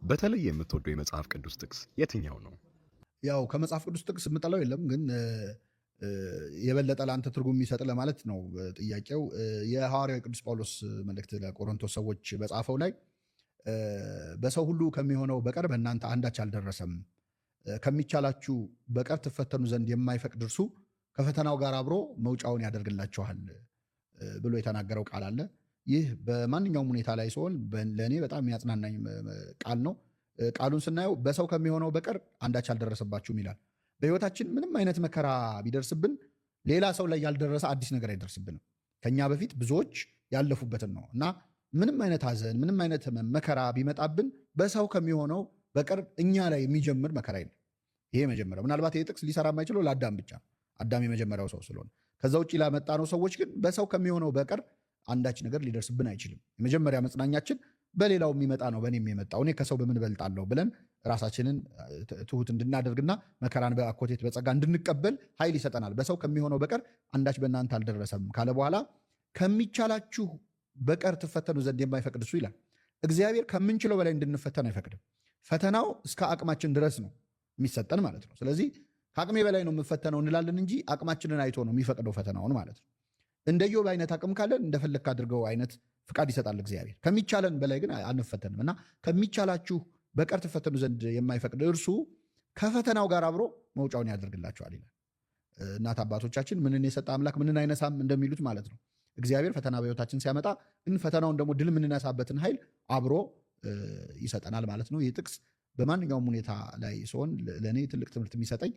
በተለይ የምትወደው የመጽሐፍ ቅዱስ ጥቅስ የትኛው ነው? ያው ከመጽሐፍ ቅዱስ ጥቅስ የምጠላው የለም፣ ግን የበለጠ ለአንተ ትርጉም የሚሰጥ ለማለት ነው ጥያቄው። የሐዋርያው ቅዱስ ጳውሎስ መልእክት ለቆሮንቶስ ሰዎች በጻፈው ላይ በሰው ሁሉ ከሚሆነው በቀር በእናንተ አንዳች አልደረሰም፣ ከሚቻላችሁ በቀር ትፈተኑ ዘንድ የማይፈቅድ እርሱ ከፈተናው ጋር አብሮ መውጫውን ያደርግላችኋል ብሎ የተናገረው ቃል አለ። ይህ በማንኛውም ሁኔታ ላይ ሲሆን ለእኔ በጣም የሚያጽናናኝ ቃል ነው። ቃሉን ስናየው በሰው ከሚሆነው በቀር አንዳች አልደረሰባችሁም ይላል። በሕይወታችን ምንም አይነት መከራ ቢደርስብን ሌላ ሰው ላይ ያልደረሰ አዲስ ነገር አይደርስብንም። ከኛ በፊት ብዙዎች ያለፉበትን ነው እና ምንም አይነት ሐዘን፣ ምንም አይነት መከራ ቢመጣብን በሰው ከሚሆነው በቀር እኛ ላይ የሚጀምር መከራ የለም። ይሄ መጀመሪያው። ምናልባት ይህ ጥቅስ ሊሰራ የማይችለው ለአዳም ብቻ፣ አዳም የመጀመሪያው ሰው ስለሆነ። ከዛ ውጭ ላመጣ ነው ሰዎች ግን በሰው ከሚሆነው በቀር አንዳች ነገር ሊደርስብን አይችልም። የመጀመሪያ መጽናኛችን በሌላው የሚመጣ ነው። በእኔም የመጣው እኔ ከሰው በምን እበልጣለሁ ብለን ራሳችንን ትሁት እንድናደርግና መከራን በአኮቴት በጸጋ እንድንቀበል ኃይል ይሰጠናል። በሰው ከሚሆነው በቀር አንዳች በእናንተ አልደረሰም ካለ በኋላ ከሚቻላችሁ በቀር ትፈተኑ ዘንድ የማይፈቅድ እሱ ይላል። እግዚአብሔር ከምንችለው በላይ እንድንፈተን አይፈቅድም። ፈተናው እስከ አቅማችን ድረስ ነው የሚሰጠን ማለት ነው። ስለዚህ ከአቅሜ በላይ ነው የምፈተነው እንላለን እንጂ አቅማችንን አይቶ ነው የሚፈቅደው ፈተናውን ማለት ነው። እንደ ኢዮብ አይነት አቅም ካለን እንደፈለግክ አድርገው አይነት ፍቃድ ይሰጣል እግዚአብሔር። ከሚቻለን በላይ ግን አንፈተንም እና ከሚቻላችሁ በቀር ትፈተኑ ዘንድ የማይፈቅድ እርሱ ከፈተናው ጋር አብሮ መውጫውን ያደርግላቸዋል ይላል። እናት አባቶቻችን ምንን የሰጠ አምላክ ምንን አይነሳም እንደሚሉት ማለት ነው። እግዚአብሔር ፈተና በሕይወታችን ሲያመጣ ግን ፈተናውን ደግሞ ድል የምንነሳበትን ኃይል አብሮ ይሰጠናል ማለት ነው። ይህ ጥቅስ በማንኛውም ሁኔታ ላይ ሲሆን ለእኔ ትልቅ ትምህርት የሚሰጠኝ